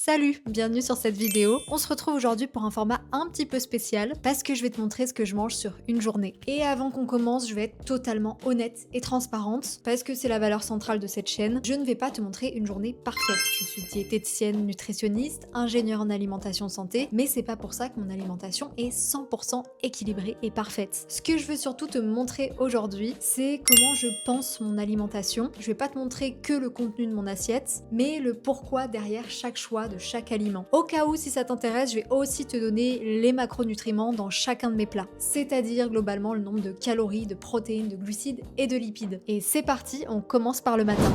Salut, bienvenue sur cette vidéo. On se retrouve aujourd'hui pour un format un petit peu spécial parce que je vais te montrer ce que je mange sur une journée. Et avant qu'on commence, je vais être totalement honnête et transparente parce que c'est la valeur centrale de cette chaîne. Je ne vais pas te montrer une journée parfaite. Je suis diététicienne, nutritionniste, ingénieure en alimentation santé, mais c'est pas pour ça que mon alimentation est 100% équilibrée et parfaite. Ce que je veux surtout te montrer aujourd'hui, c'est comment je pense mon alimentation. Je vais pas te montrer que le contenu de mon assiette, mais le pourquoi derrière chaque choix de chaque aliment. Au cas où, si ça t'intéresse, je vais aussi te donner les macronutriments dans chacun de mes plats, c'est-à-dire globalement le nombre de calories, de protéines, de glucides et de lipides. Et c'est parti, on commence par le matin.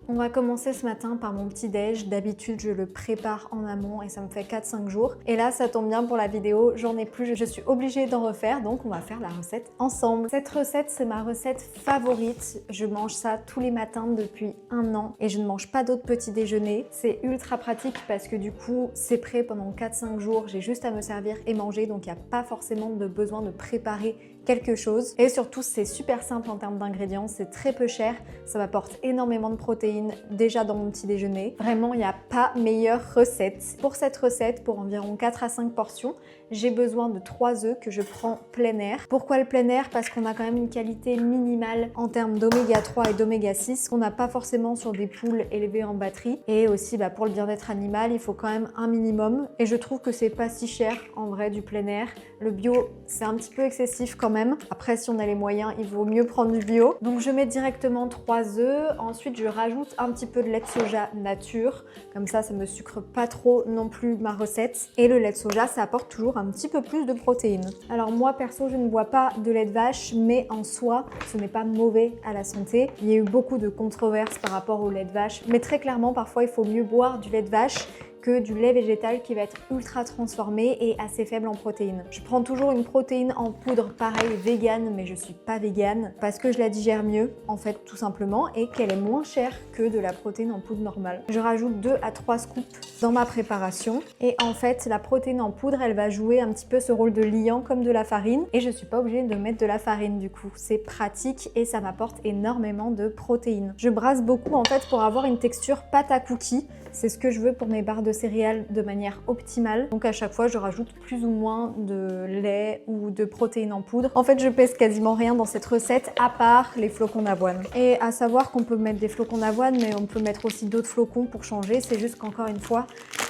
On va commencer ce matin par mon petit déj. D'habitude, je le prépare en amont et ça me fait 4-5 jours. Et là, ça tombe bien pour la vidéo, j'en ai plus, je suis obligée d'en refaire, donc on va faire la recette ensemble. Cette recette, c'est ma recette favorite. Je mange ça tous les matins depuis 1 an et je ne mange pas d'autres petits déjeuners. C'est ultra pratique parce que du coup, c'est prêt pendant 4-5 jours. J'ai juste à me servir et manger, donc il n'y a pas forcément de besoin de préparer quelque chose. Et surtout, c'est super simple en termes d'ingrédients, c'est très peu cher, ça m'apporte énormément de protéines déjà dans mon petit déjeuner. Vraiment, il n'y a pas meilleure recette. Pour cette recette, pour environ 4 à 5 portions, j'ai besoin de 3 œufs que je prends plein air. Pourquoi le plein air? Parce qu'on a quand même une qualité minimale en termes d'oméga 3 et d'oméga 6 qu'on n'a pas forcément sur des poules élevées en batterie. Et aussi, pour le bien-être animal, il faut quand même un minimum. Et je trouve que c'est pas si cher en vrai du plein air. Le bio, c'est un petit peu excessif quand même. Après, si on a les moyens, il vaut mieux prendre du bio. Donc je mets directement 3 œufs. Ensuite, je rajoute un petit peu de lait de soja nature. Comme ça me sucre pas trop non plus ma recette. Et le lait de soja, ça apporte toujours un petit peu plus de protéines. Alors moi, perso, je ne bois pas de lait de vache, mais en soi, ce n'est pas mauvais à la santé. Il y a eu beaucoup de controverses par rapport au lait de vache. Mais très clairement, parfois, il faut mieux boire du lait de vache que du lait végétal qui va être ultra transformé et assez faible en protéines. Je prends toujours une protéine en poudre, pareil, végane, mais je suis pas végane parce que je la digère mieux, en fait, tout simplement, et qu'elle est moins chère que de la protéine en poudre normale. Je rajoute 2 à 3 scoops dans ma préparation et en fait, la protéine en poudre, elle va jouer un petit peu ce rôle de liant comme de la farine et je suis pas obligée de mettre de la farine du coup. C'est pratique et ça m'apporte énormément de protéines. Je brasse beaucoup en fait pour avoir une texture pâte à cookies. C'est ce que je veux pour mes barres de céréales de manière optimale. Donc à chaque fois, je rajoute plus ou moins de lait ou de protéines en poudre. En fait, je pèse quasiment rien dans cette recette à part les flocons d'avoine. Et à savoir qu'on peut mettre des flocons d'avoine, mais on peut mettre aussi d'autres flocons pour changer. C'est juste qu'encore une fois,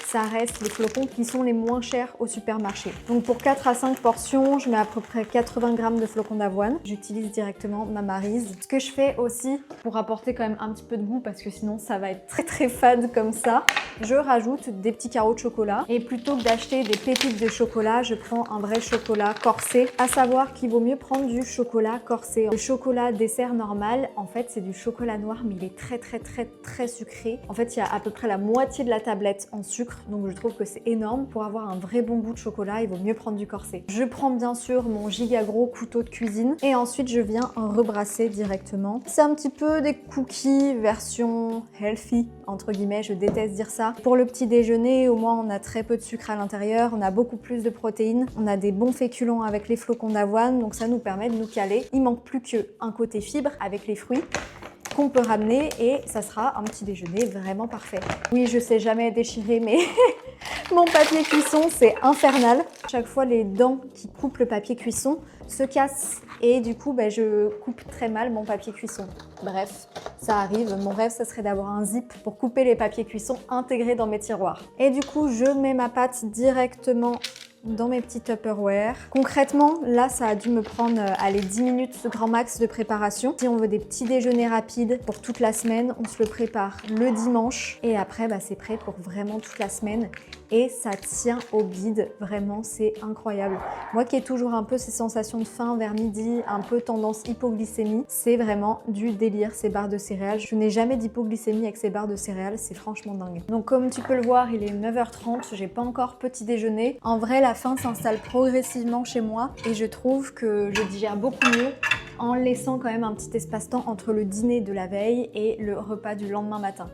ça reste les flocons qui sont les moins chers au supermarché. Donc pour 4 à 5 portions, je mets à peu près 80 g de flocons d'avoine. J'utilise directement ma maryse. Ce que je fais aussi pour apporter quand même un petit peu de goût parce que sinon ça va être très fade comme ça, je rajoute des petits carreaux de chocolat. Et plutôt que d'acheter des pépites de chocolat, je prends un vrai chocolat corsé. À savoir qu'il vaut mieux prendre du chocolat corsé. Le chocolat dessert normal, en fait c'est du chocolat noir mais il est très sucré. En fait il y a à peu près la moitié de la tablette en sucre. Donc je trouve que c'est énorme. Pour avoir un vrai bon goût de chocolat, il vaut mieux prendre du corsé. Je prends bien sûr mon giga gros couteau de cuisine et ensuite je viens rebrasser directement. C'est un petit peu des cookies version healthy, entre guillemets, je déteste dire ça. Pour le petit déjeuner, au moins on a très peu de sucre à l'intérieur, on a beaucoup plus de protéines, on a des bons féculents avec les flocons d'avoine, donc ça nous permet de nous caler. Il manque plus qu'un côté fibre avec les fruits qu'on peut ramener et ça sera un petit déjeuner vraiment parfait. Oui, je sais jamais déchirer mais mon papier cuisson, c'est infernal. Chaque fois, les dents qui coupent le papier cuisson se cassent et du coup, je coupe très mal mon papier cuisson. Bref, ça arrive. Mon rêve, ce serait d'avoir un zip pour couper les papiers cuisson intégrés dans mes tiroirs. Et du coup, je mets ma pâte directement dans mes petits Tupperware. Concrètement, là, ça a dû me prendre 10 minutes grand max de préparation. Si on veut des petits déjeuners rapides pour toute la semaine, on se le prépare le dimanche et après, c'est prêt pour vraiment toute la semaine. Et ça tient au bide, vraiment, c'est incroyable. Moi qui ai toujours un peu ces sensations de faim vers midi, un peu tendance hypoglycémie, c'est vraiment du délire ces barres de céréales. Je n'ai jamais d'hypoglycémie avec ces barres de céréales, c'est franchement dingue. Donc comme tu peux le voir, il est 9h30, j'ai pas encore petit déjeuner. En vrai, la faim s'installe progressivement chez moi et je trouve que je digère beaucoup mieux en laissant quand même un petit espace-temps entre le dîner de la veille et le repas du lendemain matin.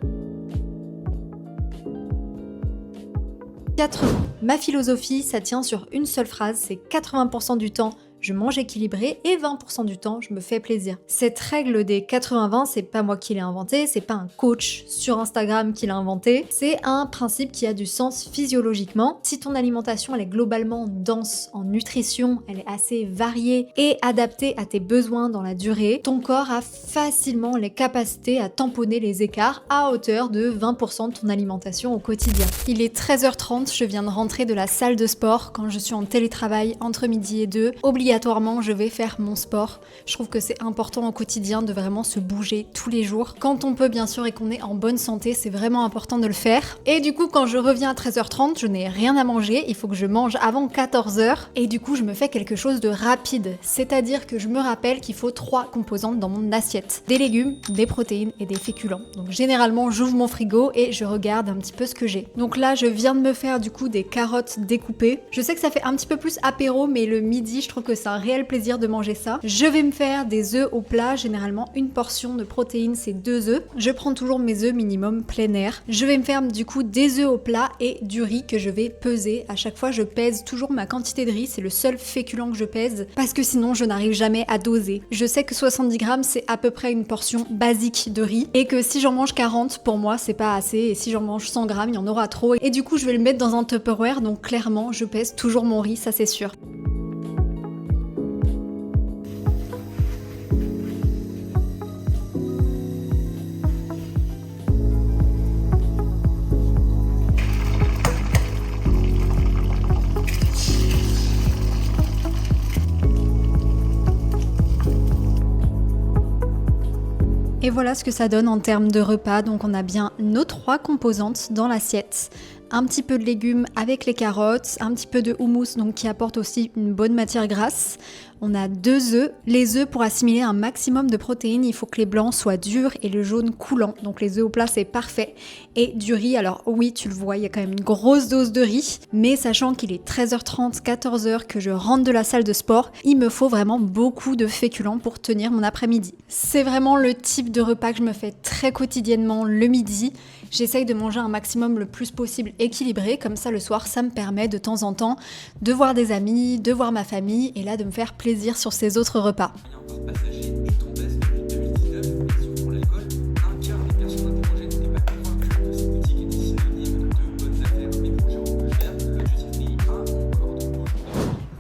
80. Ma philosophie, ça tient sur une seule phrase, c'est 80% du temps, je mange équilibré et 20% du temps, je me fais plaisir. Cette règle des 80-20, c'est pas moi qui l'ai inventée, c'est pas un coach sur Instagram qui l'a inventé, c'est un principe qui a du sens physiologiquement. Si ton alimentation elle est globalement dense en nutrition, elle est assez variée et adaptée à tes besoins dans la durée, ton corps a facilement les capacités à tamponner les écarts à hauteur de 20% de ton alimentation au quotidien. Il est 13h30, je viens de rentrer de la salle de sport. Quand je suis en télétravail entre midi et 2, obligatoirement je vais faire mon sport. Je trouve que c'est important au quotidien de vraiment se bouger tous les jours. Quand on peut bien sûr et qu'on est en bonne santé, c'est vraiment important de le faire. Et du coup quand je reviens à 13h30, je n'ai rien à manger, il faut que je mange avant 14h et du coup je me fais quelque chose de rapide. C'est-à-dire que je me rappelle qu'il faut 3 composantes dans mon assiette. Des légumes, des protéines et des féculents. Donc généralement j'ouvre mon frigo et je regarde un petit peu ce que j'ai. Donc là je viens de me faire du coup des carottes découpées. Je sais que ça fait un petit peu plus apéro mais le midi je trouve que c'est un réel plaisir de manger ça. Je vais me faire des œufs au plat, généralement une portion de protéines c'est 2 œufs. Je prends toujours mes œufs minimum plein air. Je vais me faire du coup des œufs au plat et du riz que je vais peser. À chaque fois je pèse toujours ma quantité de riz, c'est le seul féculent que je pèse parce que sinon je n'arrive jamais à doser. Je sais que 70 grammes c'est à peu près une portion basique de riz et que si j'en mange 40 pour moi c'est pas assez et si j'en mange 100 grammes il y en aura trop et du coup je vais le mettre dans un Tupperware donc clairement je pèse toujours mon riz, ça c'est sûr. Et voilà ce que ça donne en termes de repas, donc on a bien nos 3 composantes dans l'assiette. Un petit peu de légumes avec les carottes, un petit peu de houmous donc qui apporte aussi une bonne matière grasse. On a 2 œufs. Les œufs, pour assimiler un maximum de protéines, il faut que les blancs soient durs et le jaune coulant. Donc les œufs au plat, c'est parfait. Et du riz, alors oui, tu le vois, il y a quand même une grosse dose de riz. Mais sachant qu'il est 13h30, 14h, que je rentre de la salle de sport, il me faut vraiment beaucoup de féculents pour tenir mon après-midi. C'est vraiment le type de repas que je me fais très quotidiennement le midi. J'essaye de manger un maximum le plus possible équilibré, comme ça le soir ça me permet de temps en temps de voir des amis, de voir ma famille et là de me faire plaisir sur ces autres repas.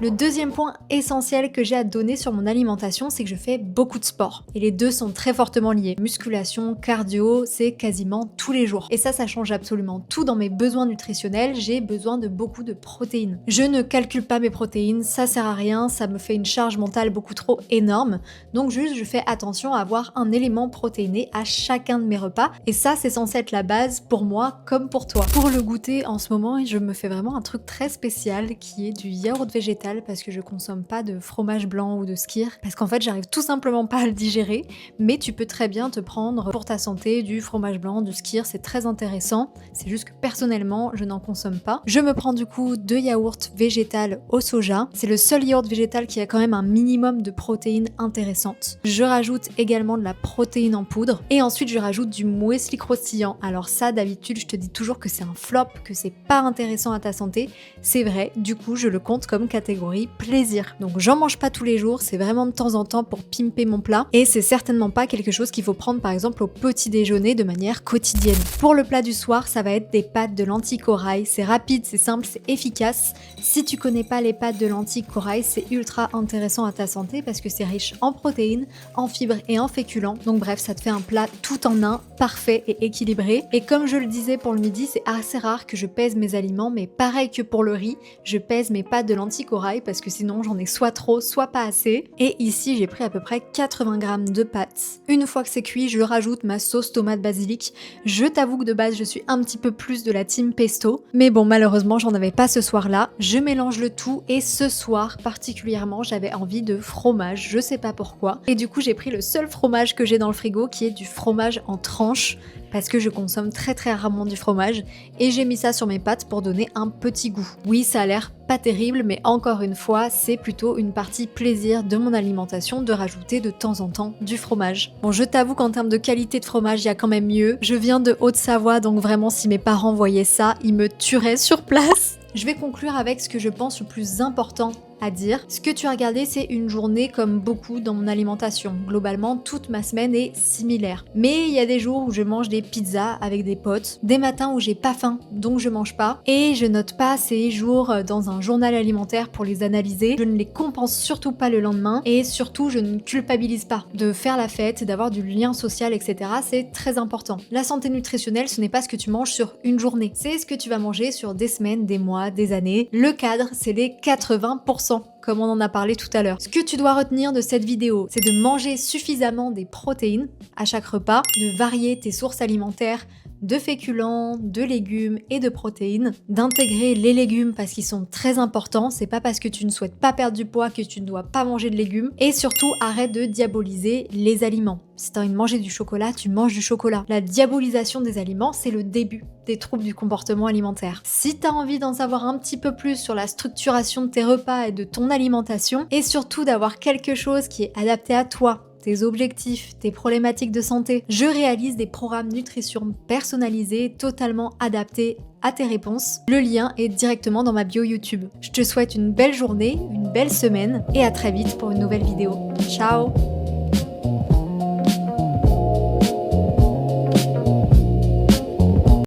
Le deuxième point essentiel que j'ai à te donner sur mon alimentation, c'est que je fais beaucoup de sport. Et les deux sont très fortement liés. Musculation, cardio, c'est quasiment tous les jours. Et ça change absolument tout dans mes besoins nutritionnels. J'ai besoin de beaucoup de protéines. Je ne calcule pas mes protéines, ça sert à rien, ça me fait une charge mentale beaucoup trop énorme. Donc juste, je fais attention à avoir un élément protéiné à chacun de mes repas. Et ça, c'est censé être la base pour moi comme pour toi. Pour le goûter, en ce moment, je me fais vraiment un truc très spécial qui est du yaourt végétal parce que je consomme pas de fromage blanc ou de skyr parce qu'en fait j'arrive tout simplement pas à le digérer, mais tu peux très bien te prendre pour ta santé du fromage blanc, du skyr, c'est très intéressant, c'est juste que personnellement je n'en consomme pas. Je me prends du coup 2 yaourts végétal au soja, c'est le seul yaourt végétal qui a quand même un minimum de protéines intéressantes. Je rajoute également de la protéine en poudre et ensuite je rajoute du muesli croustillant. Alors ça d'habitude je te dis toujours que c'est un flop, que c'est pas intéressant à ta santé, c'est vrai, du coup je le compte comme catégorie plaisir. Donc j'en mange pas tous les jours, c'est vraiment de temps en temps pour pimper mon plat et c'est certainement pas quelque chose qu'il faut prendre par exemple au petit déjeuner de manière quotidienne. Pour le plat du soir, ça va être des pâtes de lentilles corail, c'est rapide, c'est simple, c'est efficace. Si tu connais pas les pâtes de lentilles corail, c'est ultra intéressant à ta santé parce que c'est riche en protéines, en fibres et en féculents. Donc bref, ça te fait un plat tout en un, parfait et équilibré. Et comme je le disais pour le midi, c'est assez rare que je pèse mes aliments, mais pareil que pour le riz, je pèse mes pâtes de lentilles corail parce que sinon j'en ai soit trop, soit pas assez. Et ici j'ai pris à peu près 80 grammes de pâtes. Une fois que c'est cuit, je rajoute ma sauce tomate basilic. Je t'avoue que de base je suis un petit peu plus de la team pesto, mais bon malheureusement j'en avais pas ce soir-là. Je mélange le tout et ce soir particulièrement j'avais envie de fromage, je sais pas pourquoi. Et du coup j'ai pris le seul fromage que j'ai dans le frigo qui est du fromage en tranches parce que je consomme très rarement du fromage et j'ai mis ça sur mes pâtes pour donner un petit goût. Oui, ça a l'air pas terrible, mais encore une fois, c'est plutôt une partie plaisir de mon alimentation de rajouter de temps en temps du fromage. Bon, je t'avoue qu'en termes de qualité de fromage, il y a quand même mieux. Je viens de Haute-Savoie, donc vraiment si mes parents voyaient ça, ils me tueraient sur place. Je vais conclure avec ce que je pense le plus important à dire. Ce que tu as regardé, c'est une journée comme beaucoup dans mon alimentation. Globalement, toute ma semaine est similaire. Mais il y a des jours où je mange des pizzas avec des potes, des matins où j'ai pas faim, donc je mange pas, et je note pas ces jours dans un journal alimentaire pour les analyser. Je ne les compense surtout pas le lendemain, et surtout je ne culpabilise pas de faire la fête, d'avoir du lien social, etc. C'est très important. La santé nutritionnelle, ce n'est pas ce que tu manges sur une journée, c'est ce que tu vas manger sur des semaines, des mois, des années. Le cadre, c'est les 80%. Comme on en a parlé tout à l'heure. Ce que tu dois retenir de cette vidéo, c'est de manger suffisamment des protéines à chaque repas, de varier tes sources alimentaires de féculents, de légumes et de protéines, d'intégrer les légumes parce qu'ils sont très importants, c'est pas parce que tu ne souhaites pas perdre du poids que tu ne dois pas manger de légumes, et surtout arrête de diaboliser les aliments. Si t'as envie de manger du chocolat, tu manges du chocolat. La diabolisation des aliments, c'est le début des troubles du comportement alimentaire. Si t'as envie d'en savoir un petit peu plus sur la structuration de tes repas et de ton alimentation, et surtout d'avoir quelque chose qui est adapté à toi, tes objectifs, tes problématiques de santé, je réalise des programmes nutrition personnalisés, totalement adaptés à tes réponses. Le lien est directement dans ma bio YouTube. Je te souhaite une belle journée, une belle semaine, et à très vite pour une nouvelle vidéo. Ciao!